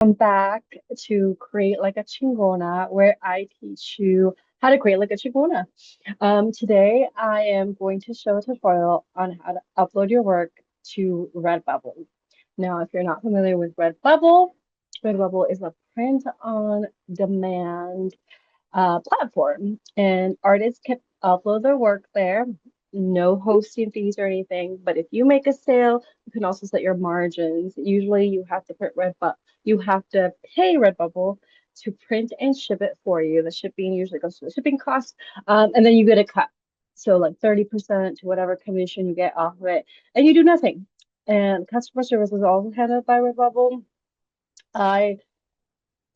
I'm back to create like a chingona where I teach you how to create like a chingona. Today I am going to show a tutorial on how to upload your work to Redbubble. Now, if you're not familiar with Redbubble, Redbubble is a print on demand platform, and artists can upload their work there. No hosting fees or anything, but if you make a sale, you can also set your margins. Usually, you have to put Redbubble, you have to pay Redbubble to print and ship it for you. The shipping usually goes to the shipping cost, and then you get a cut. So, like 30% to whatever commission you get off of it, and you do nothing. And customer service is also handled by Redbubble. I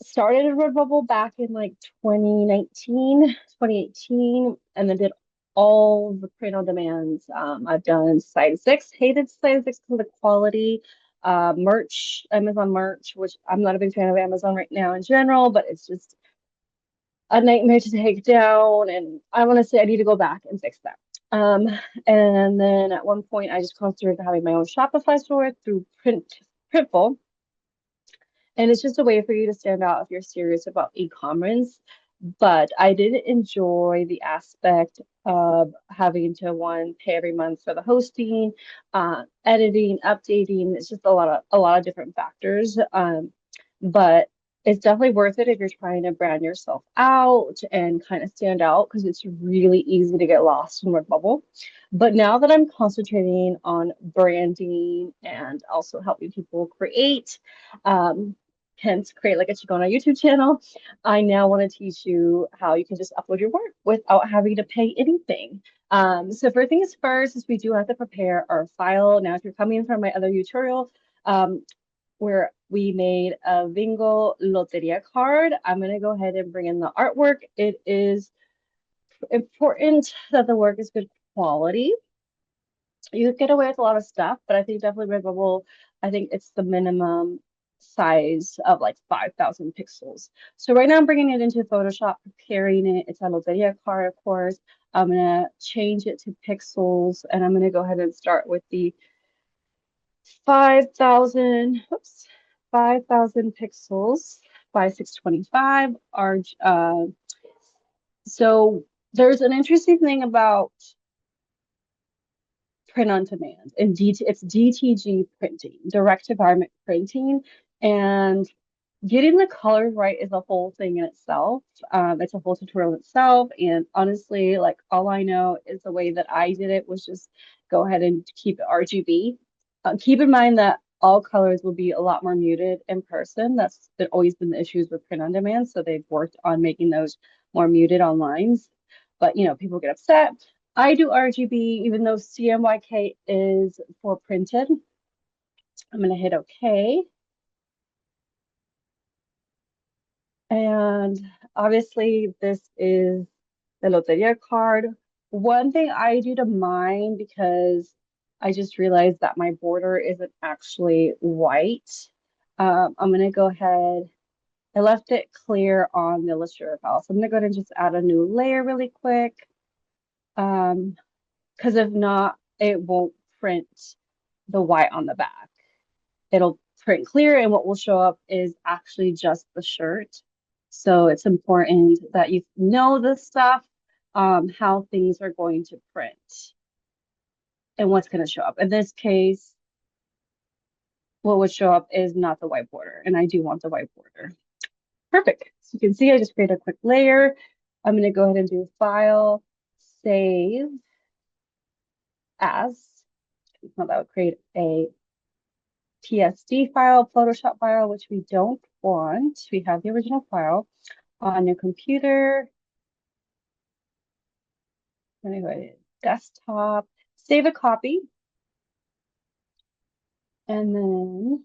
started in Redbubble back in like 2019, 2018, and then did all the print on demands. I've done size six, hated size six because of the quality. Merch, Amazon merch, which I'm not a big fan of Amazon right now in general, but it's just a nightmare to take down. And I want to say I need to go back and fix that. Um, and then at one point, I just considered having my own Shopify store through Printful. And it's just a way for you to stand out if you're serious about e-commerce. But I did enjoy the aspect of having to one pay every month for the hosting, editing, updating. It's just a lot of different factors. But it's definitely worth it if you're trying to brand yourself out and kind of stand out because it's really easy to get lost in Redbubble. But now that I'm concentrating on branding and also helping people create, um, hence create like a Chicona YouTube channel, I now want to teach you how you can just upload your work without having to pay anything. So for things first is we do have to prepare our file. Now, if you're coming from my other tutorial, where we made a Vikingo Lotería card, I'm going to go ahead and bring in the artwork. It is important that the work is good quality. You could get away with a lot of stuff, but I think definitely Redbubble, I think it's the minimum size of like 5,000 pixels. So right now I'm bringing it into Photoshop, preparing it. It's a Loteria card, of course. I'm gonna change it to pixels, and I'm gonna go ahead and start with the 5,000, oops, 5,000 pixels by 625. So there's an interesting thing about print on demand and it's DTG printing, direct to garment printing, and getting the colors right is a whole thing in itself. It's a whole tutorial in itself, and honestly, like all I know is the way that I did it was just go ahead and keep it RGB. Keep in mind that all colors will be a lot more muted in person. That's always been the issues with print on demand, so they've worked on making those more muted online. But people get upset. I do RGB, even though CMYK is for printed. I'm gonna hit OK. And obviously, this is the Loteria card. One thing I do to mine, because I just realized that my border isn't actually white. I'm going to go ahead. I left it clear on the Illustrator file. So I'm going to go ahead and just add a new layer really quick. Because if not, it won't print the white on the back. It'll print clear, and what will show up is actually just the shirt. So it's important that you know this stuff, how things are going to print and what's going to show up. In this case, what would show up is not the white border, and I do want the white border. Perfect. So you can see I just created a quick layer. I'm going to go ahead and do File, Save As. Now that would create a PSD file, Photoshop file, which we don't want. We have the original file on your computer. Anyway, desktop, save a copy. And then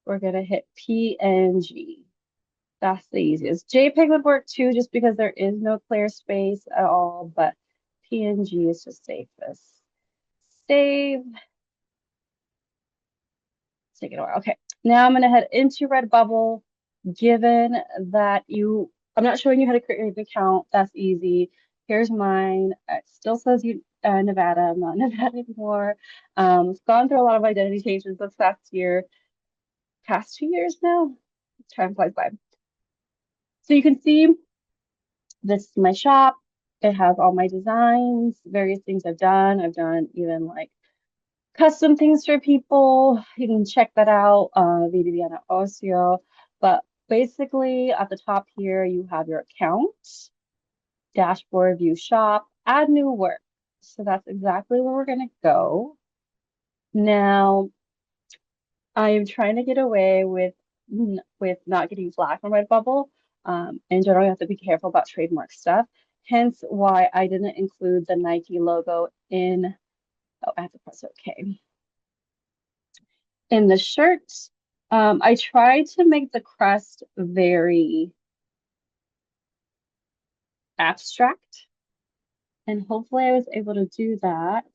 we're going to hit PNG. That's the easiest. JPEG would work too, just because there is no clear space at all, but PNG is just safest. Save. It's taking a while. Okay, now I'm going to head into Redbubble. Given that I'm not showing you how to create an account. That's easy. Here's mine. It still says Nevada. I'm not Nevada anymore. It's gone through a lot of identity changes this past year, past 2 years now. time flies by. So you can see this is my shop. It has all my designs, various things I've done. I've done even like custom things for people. You can check that out, Viviana Ocio. But basically, at the top here, you have your account, dashboard, view shop, add new work. So that's exactly where we're going to go. Now, I am trying to get away with not getting flagged from Redbubble. In general, you have to be careful about trademark stuff. Hence why I didn't include the Nike logo in, oh, I have to press OK. In the shirt, I tried to make the crest very abstract, and hopefully I was able to do that.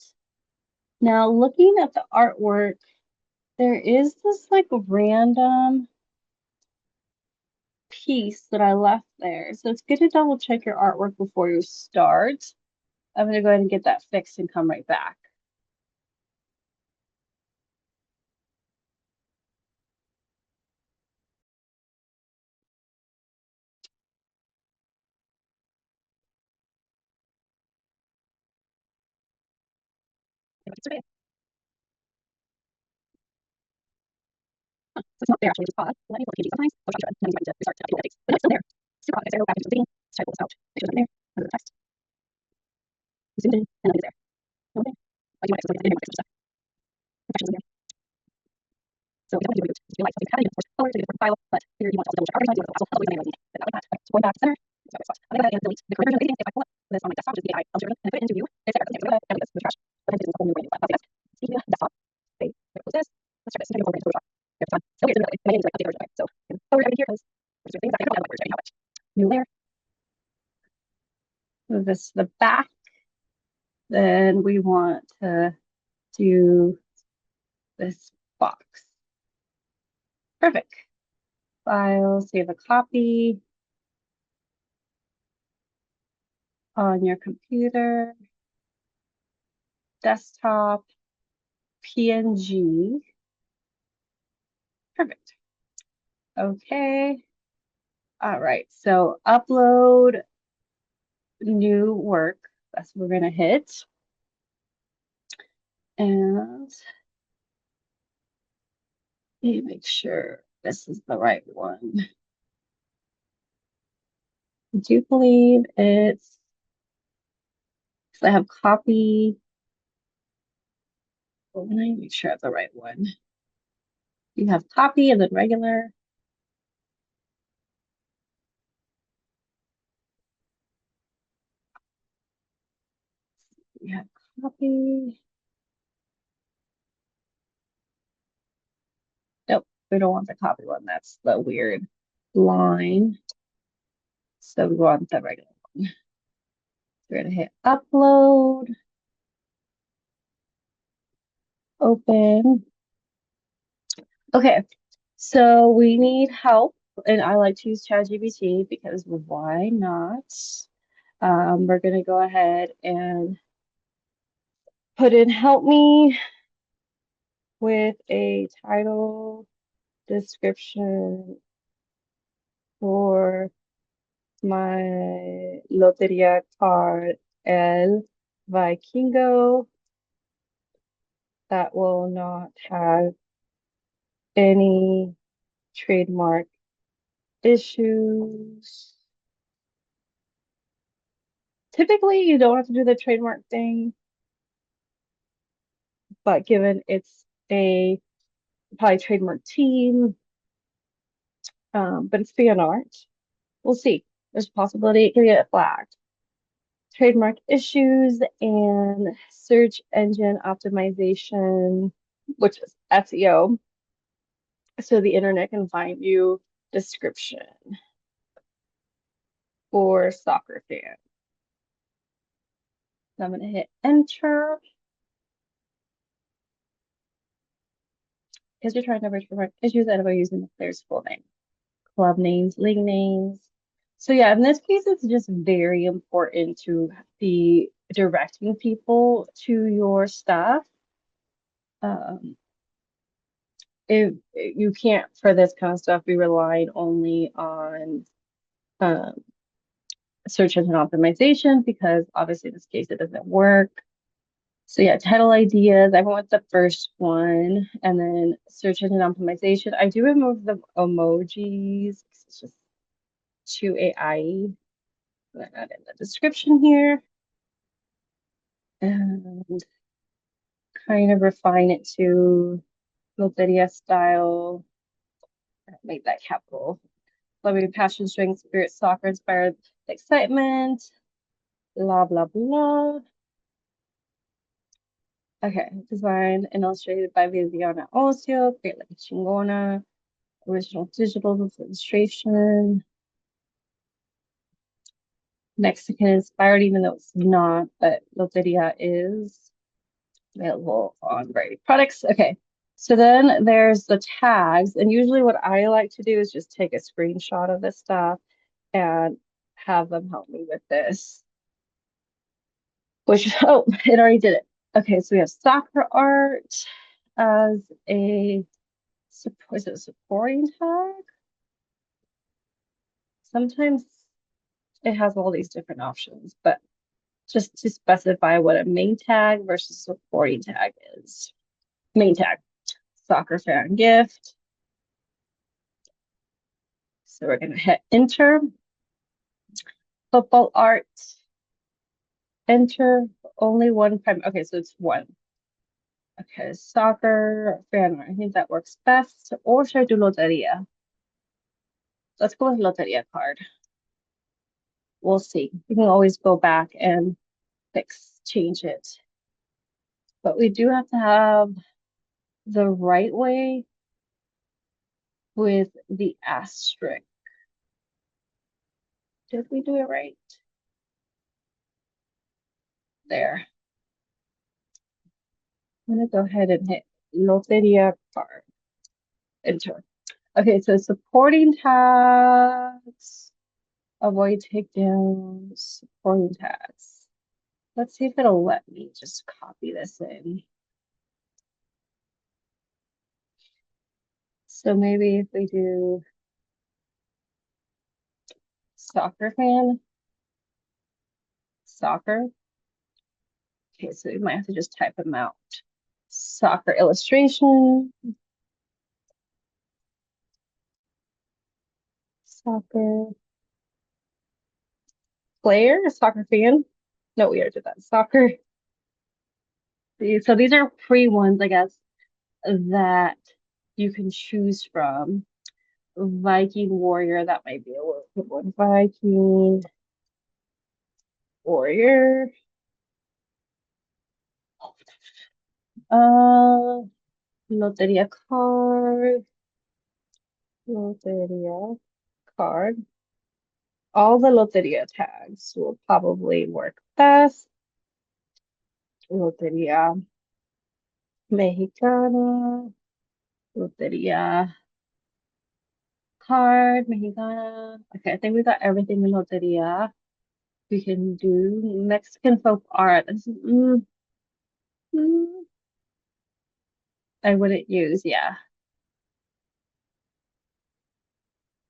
Now, looking at the artwork, there is this like random piece that I left there. So it's good to double check your artwork before you start. I'm going to go ahead and get that fixed and come right back. So it's not there actually, just pause. Let me look at PNG sometimes. I'll try to then to restart to update. But no, it's still there. Super hot. There, go back into the thing. Let's try to pull this out. Make sure it's there. Under the text. Zoom in, and then it's there. No there. Like you might have to zoom in stuff. Reflections in there. So we don't want to do it. You like something happening, of course, color to the file, but here you want to also double check. Every time you do it, I'll delete the name of the so going back to center. So it's spot. I'm going to go ahead and delete the current version of the if I pull it. This on my desktop, which is the AI algorithm, and I put it into view. It's there. It's there. And it's the trash. But I'm just a whole new brand new file. Okay, guys. See desktop. Save. Close this. Let's try this. Maybe over into Photoshop. There's fun. So here's the my name is like update version. So color everything here because there's things that I don't have words right now. New layer. Move this to the back. Then we want to do this box. Perfect. File, save a copy on your computer, desktop, PNG. Perfect. Okay. All right. So upload new work. That's what we're going to hit. And let me make sure this is the right one. I do believe it's, I have copy. Let me make sure I have the right one. You have copy and then regular. You have copy. Nope, we don't want the copy one. That's the weird line. So we want the regular one. We're gonna hit upload, open. Okay, so we need help, and I like to use ChatGPT because why not? We're gonna go ahead and put in help me with a title description for my Lotería card, El Vikingo, that will not have any trademark issues. Typically, you don't have to do the trademark thing, but given it's a probably trademark team, but it's fan art, we'll see. There's a possibility it can get flagged. Trademark issues and search engine optimization, which is SEO. So the internet can find you description for soccer fan. So I'm going to hit enter because you're trying to reach for issues that are using the player's full name, club names, league names. So yeah, in this case, it's just very important to be directing people to your stuff. if you can't for this kind of stuff be relying only on um, search engine optimization because obviously in this case it doesn't work. So yeah, title ideas. I went with the first one, and then search engine optimization. I do remove the emojis. It's just too AI. Put that in the description here, and kind of refine it to Loteria style. Make that capital. Loving passion, strength, spirit, soccer, inspired excitement. Blah blah blah. Okay, designed and illustrated by Viviana Ocio. Create like a chingona. Original digital illustration. Mexican inspired, even though it's not, but Loteria is available on variety products. Okay, so then there's the tags, and usually what I like to do is just take a screenshot of this stuff and have them help me with this. Which, oh, it already did it. Okay, so we have soccer art as a, is it a supporting tag? Sometimes it has all these different options, but just to specify what a main tag versus supporting tag is. Main tag, soccer fan gift. So we're going to hit enter. Football art, enter. Only one prime. Okay, so it's one. Okay, soccer fan art. I think that works best. Or should I do Loteria? Let's go with Loteria card. We'll see. We can always go back and change it. But we do have to have the right way with the asterisk. Did we do it right? There. I'm gonna go ahead and hit Loteria card. Enter. Okay, so supporting tags, avoid takedowns, supporting tags. Let's see if it'll let me just copy this in. So maybe if we do soccer fan, soccer. Okay, so we might have to just type them out. Soccer illustration, soccer player, soccer fan. No, we already did that. Soccer. So these are free ones, I guess, that you can choose from. Viking warrior, that might be a little good one. Viking warrior. Loteria card. Loteria card. All the Loteria tags will probably work best. Loteria Mexicana. Loteria card, Mexicana. Okay, I think we got everything in Loteria. We can do Mexican folk art. Mm, I wouldn't use, yeah.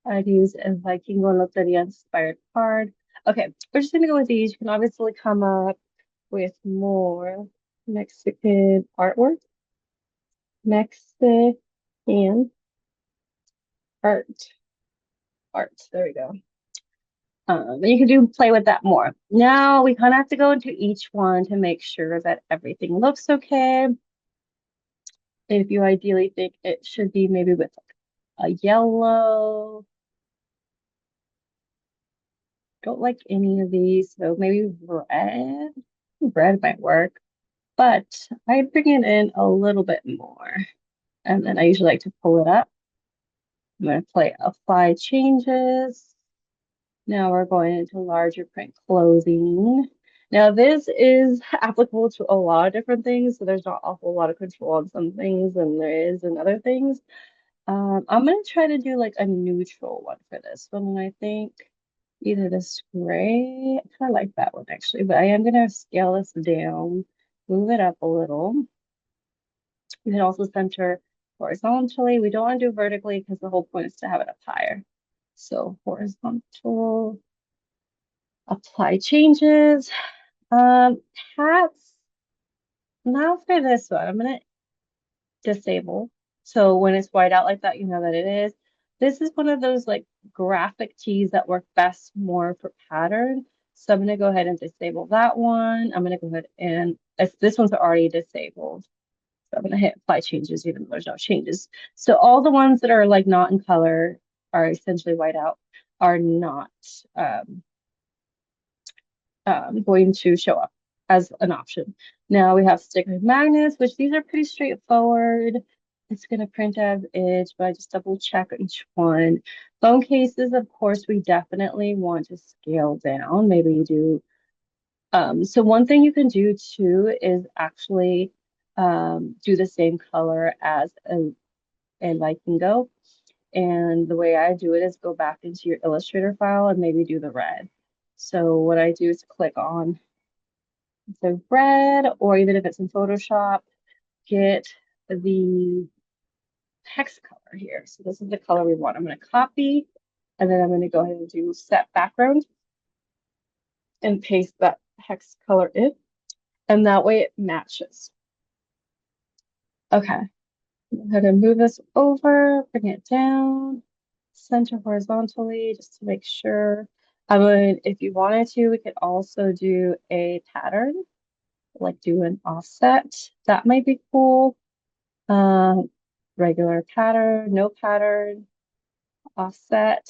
I'd use a Vikingo Lotería-inspired card. Okay, we're just gonna go with these. You can obviously come up with more Mexican artwork. Mexican art. Art. There we go. And you can play with that more. Now we kind of have to go into each one to make sure that everything looks okay. If you ideally think it should be maybe with like a yellow. Don't like any of these, so maybe red. Red might work, but I'd bring it in a little bit more. And then I usually like to pull it up. I'm going to play apply changes. Now we're going into larger print clothing. Now this is applicable to a lot of different things, so there's not a whole lot of control on some things and there is in other things. I'm gonna try to do like a neutral one for this one, and I think either this gray, I kind of like that one actually, but I am gonna scale this down, move it up a little. You can also center horizontally. We don't want to do vertically because the whole point is to have it up higher. So horizontal, apply changes. Hats. Now for this one, I'm gonna disable. So when it's white out like that, you know that it is. This is one of those like graphic tees that work best more for pattern. So I'm gonna go ahead and disable that one. I'm gonna go ahead and this one's already disabled. So I'm gonna hit apply changes even though there's no changes. So all the ones that are like not in color are essentially white out, are not going to show up as an option. Now we have sticker magnets, which these are pretty straightforward. It's going to print as is, but I just double check each one. Phone cases, of course, we definitely want to scale down. Maybe you do. So one thing you can do too is actually do the same color as a Vikingo. And the way I do it is go back into your Illustrator file and maybe do the red. So what I do is click on the red, or even if it's in Photoshop, get the hex color here. So this is the color we want. I'm going to copy, and then I'm going to go ahead and do set background and paste that hex color in, and that way it matches. Okay, go ahead and move this over, bring it down, center horizontally, just to make sure. I would, if you wanted to, we could also do a pattern, like do an offset. That might be cool. Regular pattern, no pattern, offset.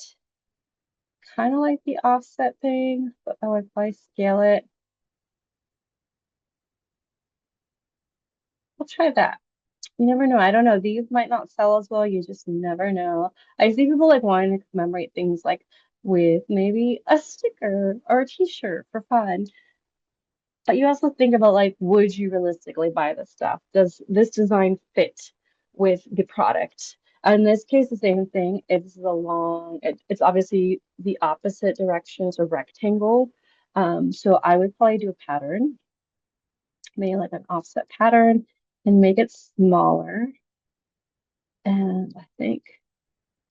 Kind of like the offset thing, but I would probably scale it. We'll try that. You never know. I don't know. These might not sell as well. You just never know. I see people like wanting to commemorate things like with maybe a sticker or a t-shirt for fun. But you also think about like, would you realistically buy this stuff? Does this design fit with the product? In this case, the same thing. It's it's obviously the opposite direction. It's a rectangle. So I would probably do a pattern, maybe like an offset pattern, and make it smaller. And I think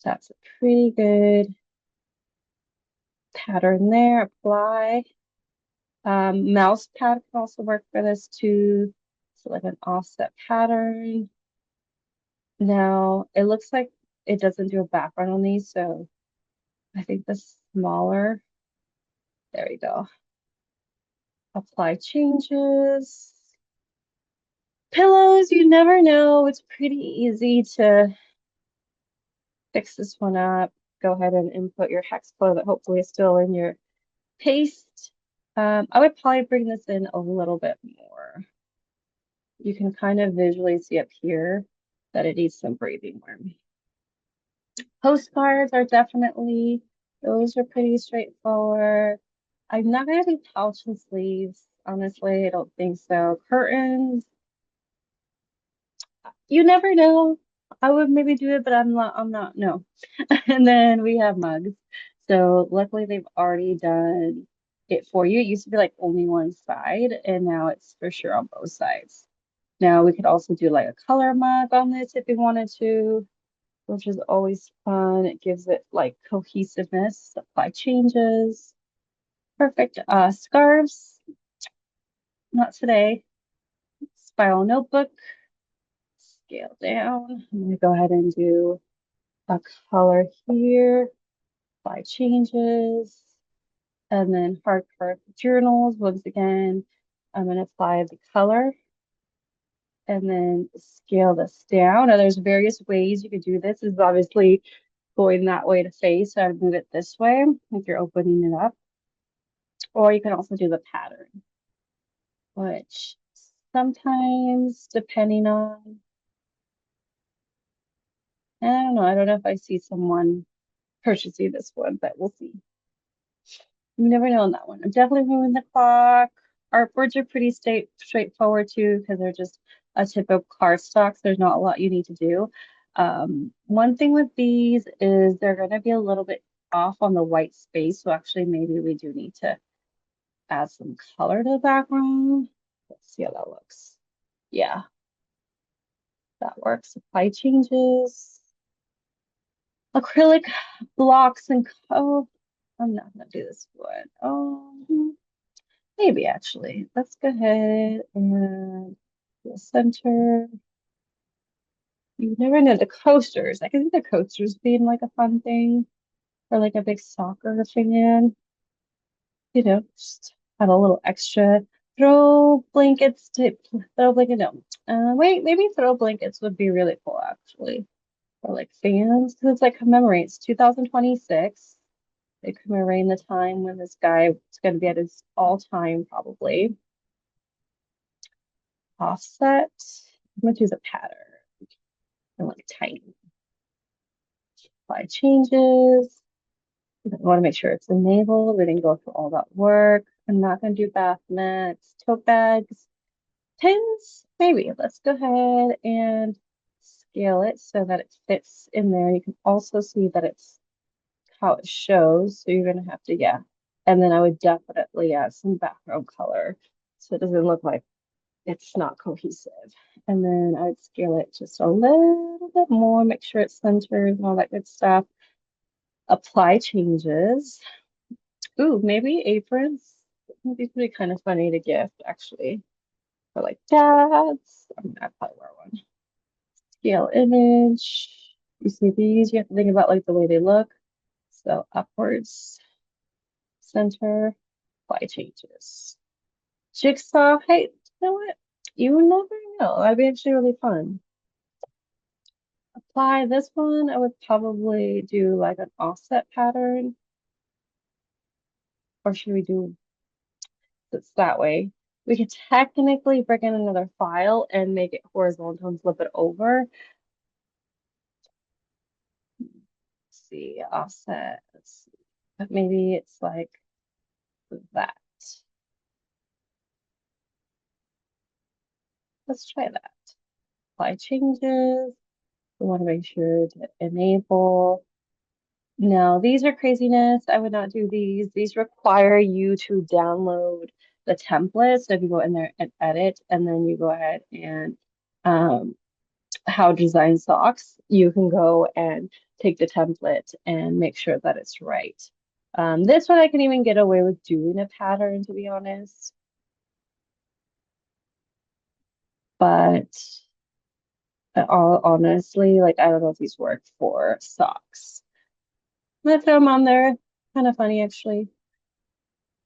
that's a pretty good pattern there. Apply. Mouse pad can also work for this too. So like an offset pattern. Now it looks like it doesn't do a background on these, so I think the smaller, there we go. Apply changes. Pillows, you never know. It's pretty easy to fix this one up. Go ahead and input your hex flow that hopefully is still in your paste. I would probably bring this in a little bit more. You can kind of visually see up here that it needs some breathing room. Postcards are definitely, those are pretty straightforward. I'm not gonna do pouch and sleeves, honestly. I don't think so. Curtains, you never know. I would maybe do it, but I'm not, no. And then we have mugs. So luckily they've already done it for you. It used to be like only one side, and now it's for sure on both sides. Now we could also do like a color mug on this if we wanted to, which is always fun. It gives it like cohesiveness. Apply changes. Perfect. Scarves, not today. Spiral notebook, scale down. I'm gonna go ahead and do a color here. Apply changes. And then hardcover journals, once again, I'm gonna apply the color and then scale this down. Now there's various ways you could do this. This is obviously going that way to face, so I'd move it this way if you're opening it up. Or you can also do the pattern, which sometimes, depending on, I don't know, I don't know if I see someone purchasing this one, but we'll see. You never know on that one. I'm definitely moving the clock. Artboards are pretty straightforward too, because they're just a typical cardstock. So there's not a lot you need to do. One thing with these is they're going to be a little bit off on the white space. So actually, maybe we do need to add some color to the background. Let's see how that looks. Yeah. That works. Supply changes. Acrylic blocks and oh, I'm not gonna do this one. Oh, maybe actually. Let's go ahead and the center. You never know the coasters. I can see the coasters being like a fun thing for like a big soccer fan. Just have a little extra. Throw blankets to throw blanket. No, wait, maybe throw blankets would be really cool actually. Or like fans, because it's like commemorates 2026. It commemorating the time when this guy is going to be at his all time probably offset. I'm gonna choose a pattern and like tiny. Apply changes. I want to make sure it's enabled. We didn't go through all that work. I'm not going to do bath mats, tote bags, pins. Maybe. Let's go ahead and scale it so that it fits in there. You can also see that it's how it shows. So you're going to have to, yeah. And then I would definitely add some background color so it doesn't look like it's not cohesive. And then I would scale it just a little bit more, make sure it's centered and all that good stuff. Apply changes. Ooh, maybe aprons. Would be pretty kind of funny to gift, actually, for like dads. I mean, I'd probably wear one. Scale image. You see these, you have to think about like the way they look. So upwards, center, apply changes. Jigsaw height. You know what? You never know. That'd be actually really fun. Apply this one. I would probably do like an offset pattern. Or should we do this that way? We could technically bring in another file and make it horizontal and flip it over. Let's see, offset. Let's see. But maybe it's like that. Let's try that. Apply changes. We want to make sure to enable. No, these are craziness. I would not do these. These require you to download the template. So if you go in there and edit, and then you go ahead and um, how to design socks, you can go and take the template and make sure that it's right. This one I can even get away with doing a pattern, to be honest. But honestly, like I don't know if these work for socks. I'm gonna throw them on there. Kind of funny, actually.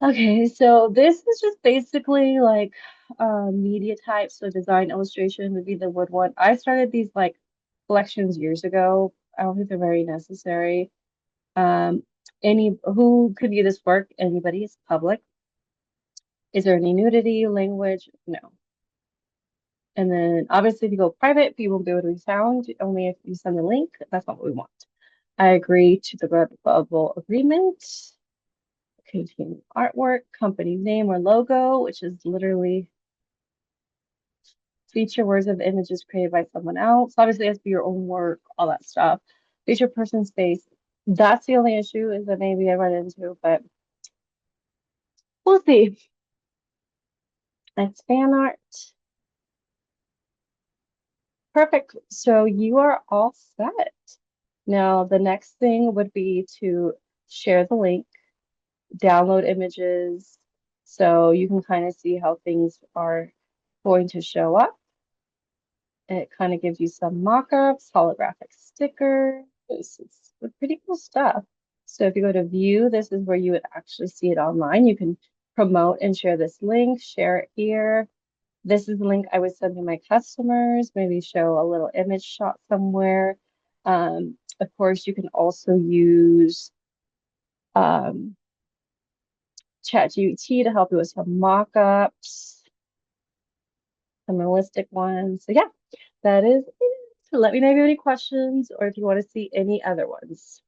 Okay, so this is just basically like media type. So design illustration would be the wood one. I started these like collections years ago. I don't think they're very necessary. Um, any who could view this work? Anybody? It's public. Is there any nudity, language? No. And then obviously if you go private, people won't be able to be found. Only if you send a link. That's not what we want. I agree to the Redbubble agreement. Continue artwork, company name or logo, which is literally feature words of images created by someone else. Obviously, it has to be your own work, all that stuff. Feature person's face. That's the only issue is that maybe I run into, but we'll see. It's fan art. Perfect. So you are all set. Now, the next thing would be to share the link, download images, so you can kind of see how things are going to show up. It kind of gives you some mock-ups, holographic stickers. It's pretty cool stuff. So if you go to view, this is where you would actually see it online. You can promote and share this link, share it here. This is the link I would send to my customers, maybe show a little image shot somewhere. Of course, you can also use um, ChatGPT to help you with some mock-ups, some realistic ones. So yeah, that is it. So let me know if you have any questions or if you want to see any other ones.